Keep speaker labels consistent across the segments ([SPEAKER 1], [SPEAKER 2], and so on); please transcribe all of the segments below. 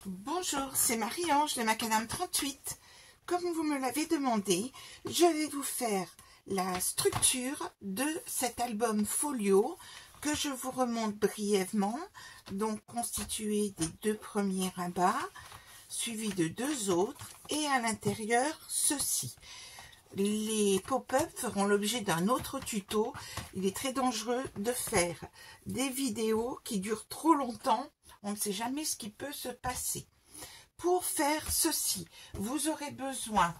[SPEAKER 1] Bonjour, c'est Marie-Ange de Macadam 38. Comme vous me l'avez demandé, je vais vous faire la structure de cet album folio que je vous remonte brièvement, donc constitué des deux premiers rabats, suivis de deux autres, et à l'intérieur, ceci. Les pop-up feront l'objet d'un autre tuto. Il est très dangereux de faire des vidéos qui durent trop longtemps. On ne sait jamais ce qui peut se passer. Pour faire ceci, vous aurez besoin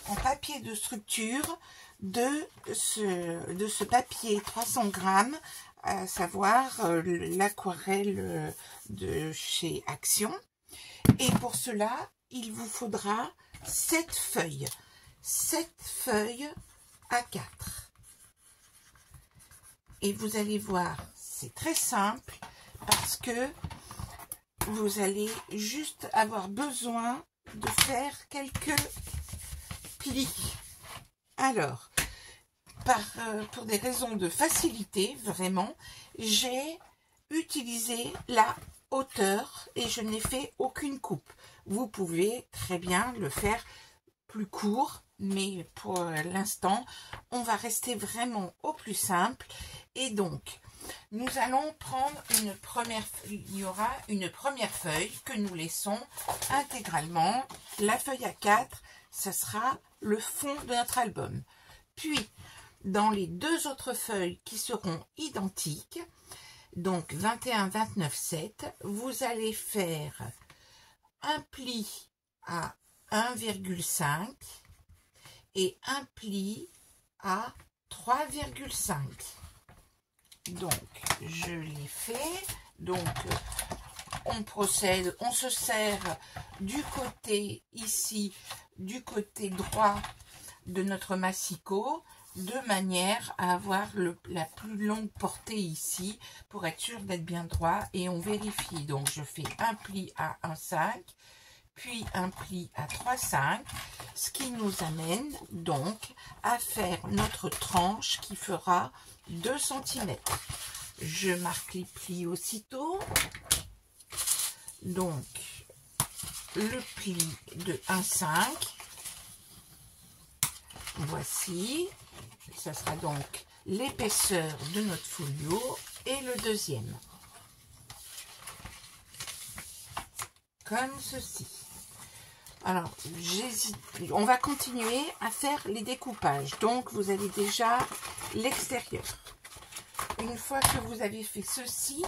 [SPEAKER 1] en papier de structure de ce papier 300 grammes, à savoir l'aquarelle de chez Action. Et pour cela, il vous faudra 7 feuilles. 7 feuilles A4. Et vous allez voir, c'est très simple parce que vous allez juste avoir besoin de faire quelques plis. Alors, pour des raisons de facilité, vraiment, j'ai utilisé la hauteur et je n'ai fait aucune coupe. Vous pouvez très bien le faire plus court, mais pour l'instant, on va rester vraiment au plus simple. Et donc, nous allons prendre une première feuille. Il y aura une première feuille que nous laissons intégralement. La feuille A4, ce sera le fond de notre album. Puis, dans les deux autres feuilles qui seront identiques, donc 21, 29, 7, vous allez faire un pli à 1,5 et un pli à 3,5. Donc, je l'ai fait. Donc, on procède, on se sert du côté ici, du côté droit de notre massicot, de manière à avoir la plus longue portée ici, pour être sûr d'être bien droit. Et on vérifie. Donc, je fais un pli à 1,5, puis un pli à 3,5, ce qui nous amène donc à faire notre tranche qui fera 2 cm. Je marque les plis aussitôt. Donc, le pli de 1,5, voici, ça sera donc l'épaisseur de notre folio, et le deuxième, comme ceci. Alors, j'hésite. On va continuer à faire les découpages. Donc, vous avez déjà l'extérieur. Une fois que vous avez fait ceci,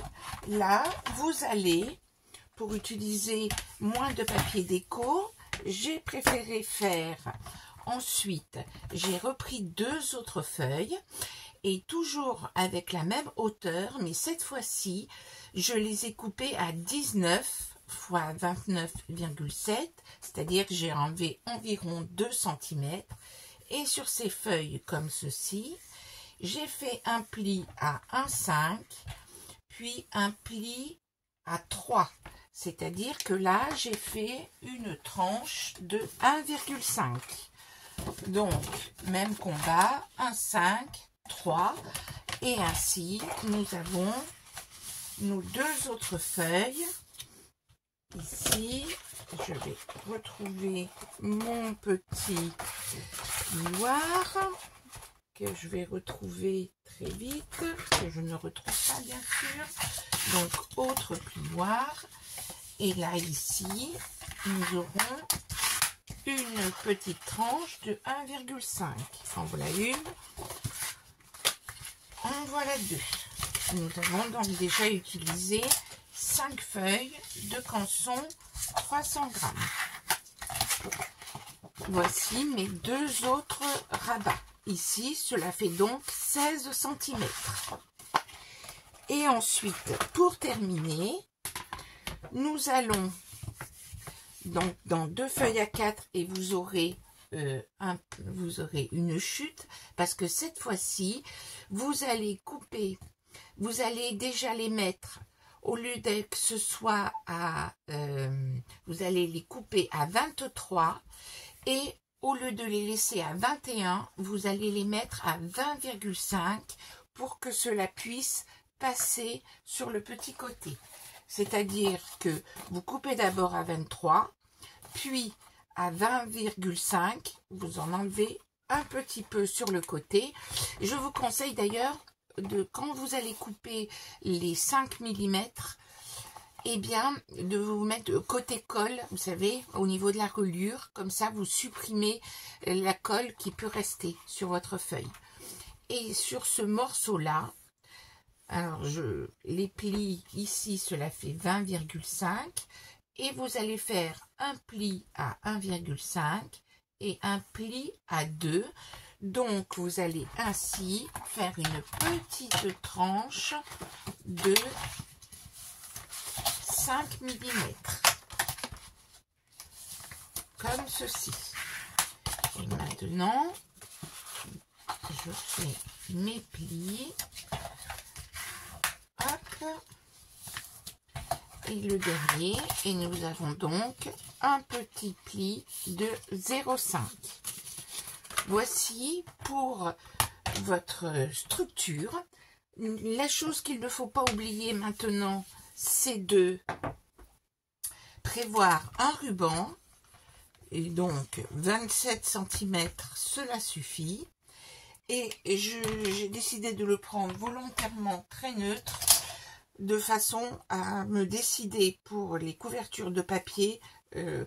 [SPEAKER 1] là, vous allez, pour utiliser moins de papier déco, j'ai préféré faire. Ensuite, j'ai repris deux autres feuilles et toujours avec la même hauteur, mais cette fois-ci, je les ai coupées à 19 fois 29,7, c'est-à-dire que j'ai enlevé environ 2 cm. Et sur ces feuilles comme ceci, j'ai fait un pli à 1,5, puis un pli à 3. C'est-à-dire que là, j'ai fait une tranche de 1,5. Donc, même combat, 1,5, 3. Et ainsi, nous avons nos deux autres feuilles. Ici, je vais retrouver mon petit noir que je vais retrouver très vite, que je ne retrouve pas bien sûr. Donc, autre plioir. Et là, ici, nous aurons une petite tranche de 1,5. En voilà une. En voilà deux. Nous avons donc déjà utilisé 5 feuilles de canson 300 grammes. Voici mes deux autres rabats. Ici, cela fait donc 16 cm. Et ensuite, pour terminer, nous allons donc dans deux feuilles A4 et vous aurez une chute parce que cette fois-ci, vous allez couper, vous allez déjà les mettre. Au lieu que ce soit à... vous allez les couper à 23 et au lieu de les laisser à 21, vous allez les mettre à 20,5 pour que cela puisse passer sur le petit côté. C'est-à-dire que vous coupez d'abord à 23, puis à 20,5, vous en enlevez un petit peu sur le côté. Je vous conseille d'ailleurs, quand vous allez couper les 5 mm, eh bien, de vous mettre côté colle, vous savez, au niveau de la reliure. Comme ça, vous supprimez la colle qui peut rester sur votre feuille. Et sur ce morceau-là, alors je les plie ici, cela fait 20,5. Et vous allez faire un pli à 1,5 et un pli à 2. Donc, vous allez ainsi faire une petite tranche de 5 mm, comme ceci. Et maintenant, je fais mes plis, hop, et le dernier, et nous avons donc un petit pli de 0,5. Voici pour votre structure. La chose qu'il ne faut pas oublier maintenant, c'est de prévoir un ruban, et donc 27 cm, cela suffit. Et j'ai décidé de le prendre volontairement très neutre, de façon à me décider pour les couvertures de papier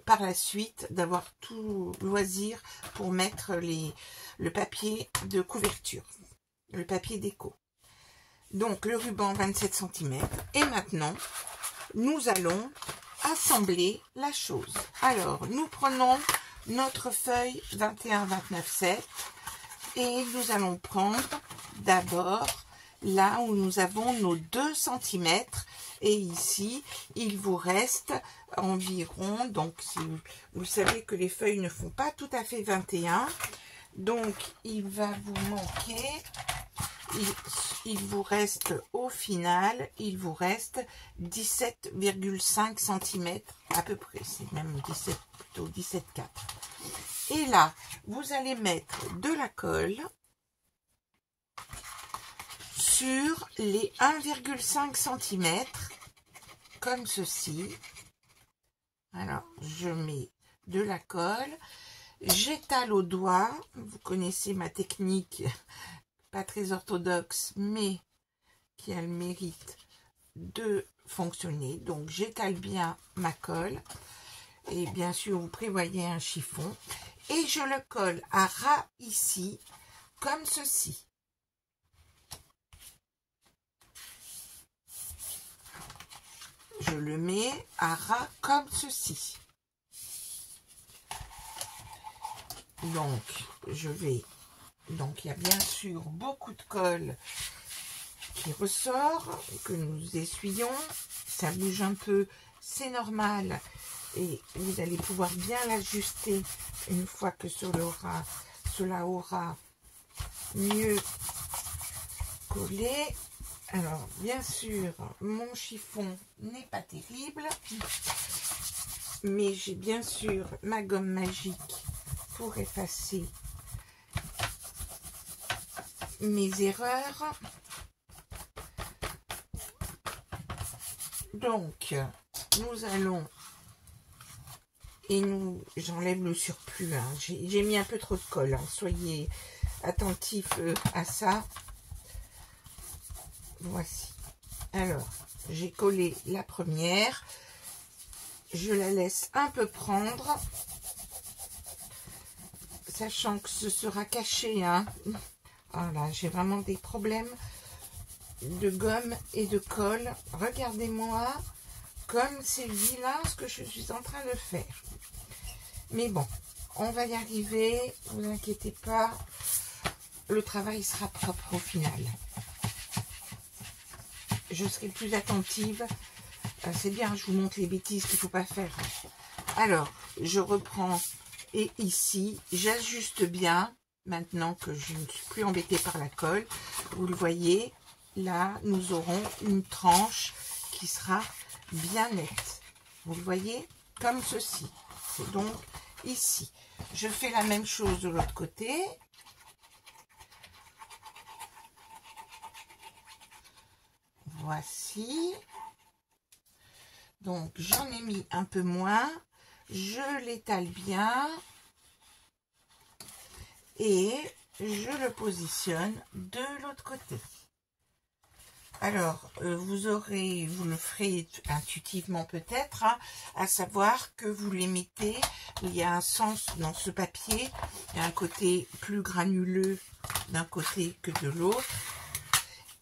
[SPEAKER 1] par la suite, d'avoir tout loisir pour mettre le papier de couverture, le papier déco. Donc le ruban 27 cm. Et maintenant, nous allons assembler la chose. Alors, nous prenons notre feuille 21-29-7 et nous allons prendre d'abord là où nous avons nos 2 cm. Et ici, il vous reste environ, donc vous savez que les feuilles ne font pas tout à fait 21. Donc, il va vous manquer... Il vous reste au final, il vous reste 17,5 cm à peu près, c'est même 17, plutôt 17,4. Et là, vous allez mettre de la colle sur les 1,5 cm, comme ceci. Alors, je mets de la colle, j'étale au doigt, vous connaissez ma technique, pas très orthodoxe, mais qui a le mérite de fonctionner. Donc, j'étale bien ma colle. Et bien sûr, vous prévoyez un chiffon. Et je le colle à ras ici, comme ceci. Je le mets à ras comme ceci. Donc, je vais... Donc, il y a bien sûr beaucoup de colle qui ressort, que nous essuyons. Ça bouge un peu, c'est normal. Et vous allez pouvoir bien l'ajuster une fois que cela aura mieux collé. Alors, bien sûr, mon chiffon n'est pas terrible. Mais j'ai bien sûr ma gomme magique pour effacer mes erreurs. Donc, nous allons, et j'enlève le surplus, hein. J'ai mis un peu trop de colle, hein. Soyez attentifs à ça. Voici. Alors, j'ai collé la première, je la laisse un peu prendre, sachant que ce sera caché, hein. Voilà, j'ai vraiment des problèmes de gomme et de colle. Regardez-moi comme c'est vilain ce que je suis en train de faire. Mais bon, on va y arriver, ne vous inquiétez pas, le travail sera propre au final. Je serai plus attentive. C'est bien, je vous montre les bêtises qu'il ne faut pas faire. Alors, je reprends et ici, j'ajuste bien. Maintenant que je ne suis plus embêtée par la colle, vous le voyez, là, nous aurons une tranche qui sera bien nette. Vous le voyez, comme ceci. C'est donc ici. Je fais la même chose de l'autre côté. Voici. Donc, j'en ai mis un peu moins. Je l'étale bien. Et je le positionne de l'autre côté. Alors, vous le ferez intuitivement peut-être, hein, à savoir que vous les mettez, il y a un sens dans ce papier, il y a un côté plus granuleux d'un côté que de l'autre,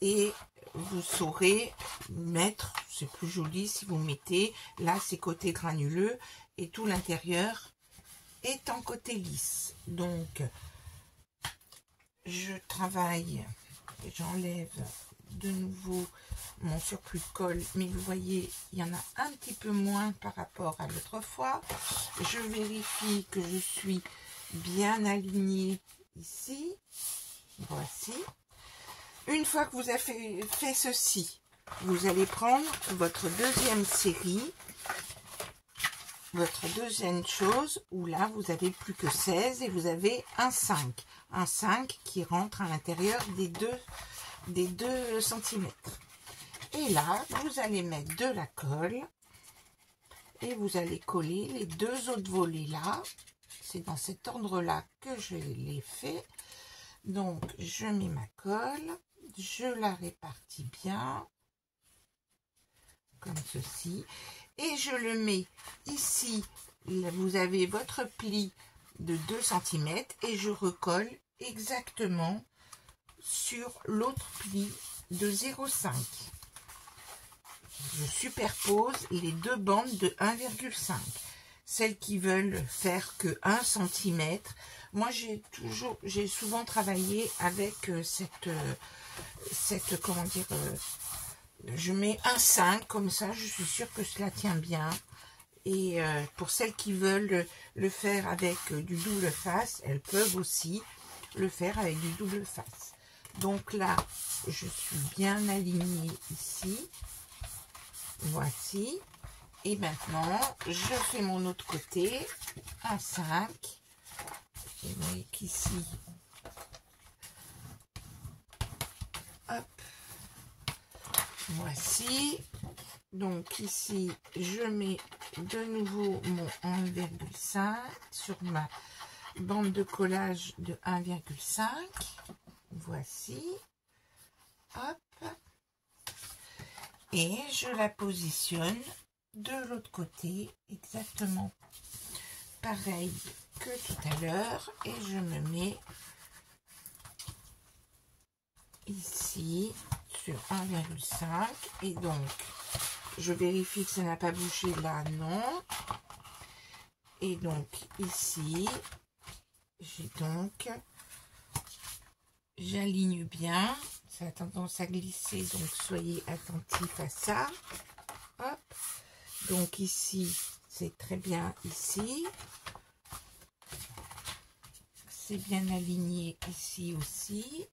[SPEAKER 1] et vous saurez mettre, c'est plus joli si vous mettez, là c'est côté granuleux, et tout l'intérieur est en côté lisse. Donc, je travaille, j'enlève de nouveau mon surplus de colle, mais vous voyez il y en a un petit peu moins par rapport à l'autre fois. Je vérifie que je suis bien alignée ici. Voici. Une fois que vous avez fait ceci, vous allez prendre votre deuxième série, votre deuxième chose, où là vous avez plus que 16 et vous avez un 5 qui rentre à l'intérieur des 2 cm. Et là, vous allez mettre de la colle et vous allez coller les 2 autres volets là. C'est dans cet ordre-là que je l'ai fait. Donc, je mets ma colle, je la répartis bien, comme ceci. Et je le mets ici. Vous avez votre pli de 2 cm et je recolle exactement sur l'autre pli de 0,5. Je superpose les 2 bandes de 1,5. Celles qui veulent faire que 1 cm. Moi, j'ai souvent travaillé avec cette comment dire, je mets un 5 comme ça, je suis sûre que cela tient bien. Et pour celles qui veulent le faire avec du double face, elles peuvent aussi le faire avec du double face. Donc là, je suis bien alignée ici. Voici. Et maintenant, je fais mon autre côté. Un 5. Et vous voyez qu'ici, hop, voici. Donc ici, je mets de nouveau mon 1,5 sur ma bande de collage de 1,5. Voici. Hop. Et je la positionne de l'autre côté, exactement pareil que tout à l'heure. Et je me mets ici sur 1,5. Et donc, je vérifie que ça n'a pas bougé là, non. Et donc, ici, j'aligne bien. Ça a tendance à glisser, donc soyez attentifs à ça. Hop. Donc ici, c'est très bien ici. C'est bien aligné ici aussi.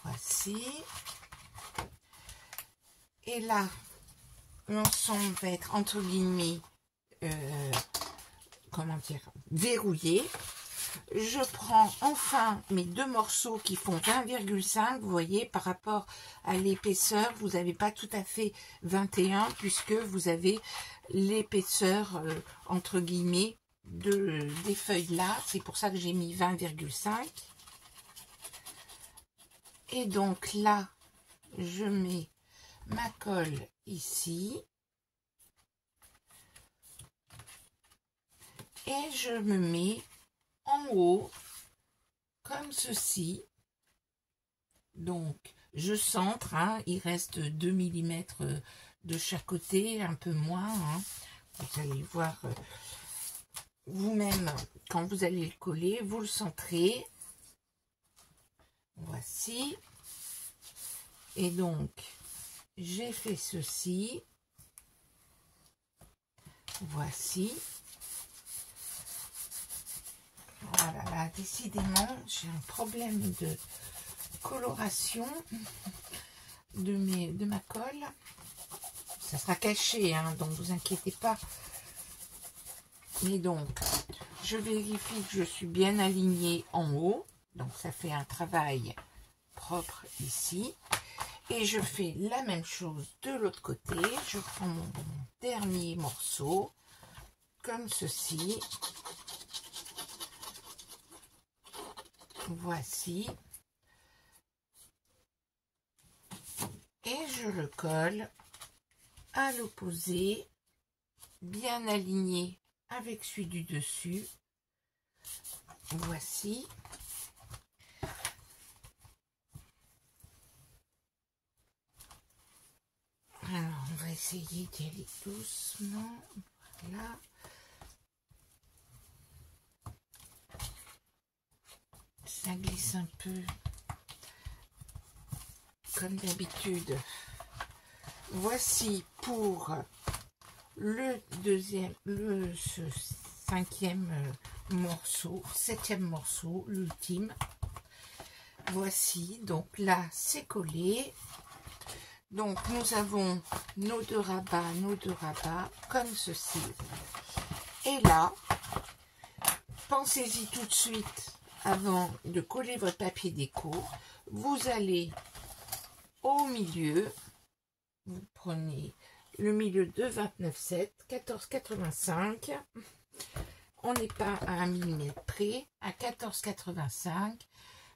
[SPEAKER 1] Voici. Et là, l'ensemble va être entre guillemets, comment dire, verrouillé. Je prends enfin mes 2 morceaux qui font 20,5. Vous voyez, par rapport à l'épaisseur, vous n'avez pas tout à fait 21 puisque vous avez l'épaisseur, entre guillemets, des feuilles là. C'est pour ça que j'ai mis 20,5. Et donc là, je mets ma colle ici. Et je me mets en haut, comme ceci. Donc, je centre, hein, il reste 2 mm de chaque côté, un peu moins. Hein. Vous allez voir vous-même, quand vous allez le coller, vous le centrez. Voici. Et donc, j'ai fait ceci. Voici. Voilà, là, décidément, j'ai un problème de coloration de ma colle. Ça sera caché, hein, donc vous inquiétez pas. Mais donc, je vérifie que je suis bien alignée en haut. Donc, ça fait un travail propre ici. Et je fais la même chose de l'autre côté. Je prends mon dernier morceau, comme ceci. Voici. Et je le colle à l'opposé, bien aligné avec celui du dessus. Voici. Alors, on va essayer d'y aller doucement. Voilà. Ça glisse un peu comme d'habitude. Voici pour le cinquième morceau, septième morceau, l'ultime. Voici, donc là c'est collé. Donc nous avons nos deux rabats comme ceci. Et là, pensez-y tout de suite avant de coller votre papier déco. Vous allez au milieu, vous prenez le milieu de 29,7, 14,85. On n'est pas à 1 mm près, à 14,85.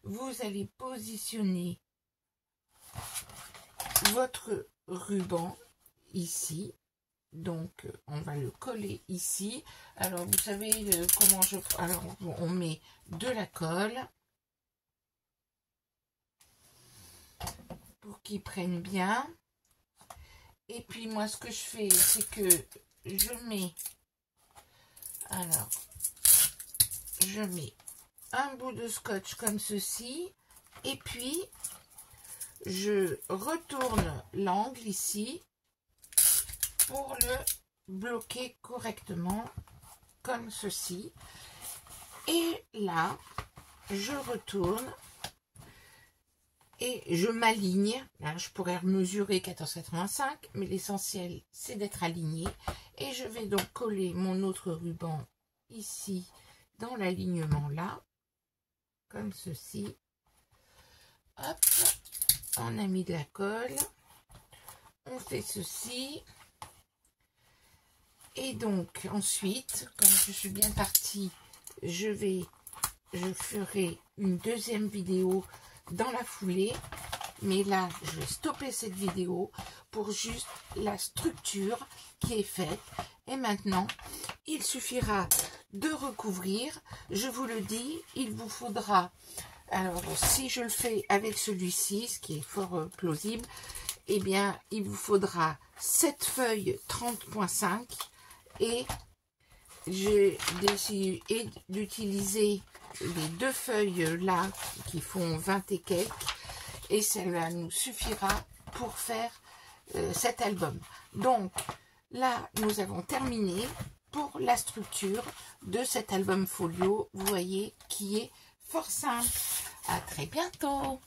[SPEAKER 1] Vous allez positionner votre ruban ici. Donc on va le coller ici. Alors vous savez comment je... Alors on met de la colle pour qu'il prenne bien. Et puis moi ce que je fais, c'est que je mets... Alors je mets un bout de scotch comme ceci. Et puis je retourne l'angle ici pour le bloquer correctement comme ceci. Et là, je retourne et je m'aligne. Là, je pourrais mesurer 14,85, mais l'essentiel, c'est d'être aligné. Et je vais donc coller mon autre ruban ici, dans l'alignement là, comme ceci. Hop, on a mis de la colle. On fait ceci. Et donc, ensuite, comme je suis bien partie, je ferai une deuxième vidéo dans la foulée. Mais là, je vais stopper cette vidéo pour juste la structure qui est faite. Et maintenant, il suffira de recouvrir. Je vous le dis, il vous faudra... Alors, si je le fais avec celui-ci, ce qui est fort plausible, eh bien, il vous faudra 7 feuilles 30,5 et j'ai décidé d'utiliser les 2 feuilles là qui font 20 et quelques et cela nous suffira pour faire cet album. Donc, là, nous avons terminé pour la structure de cet album folio, vous voyez, qui est fort simple. À très bientôt.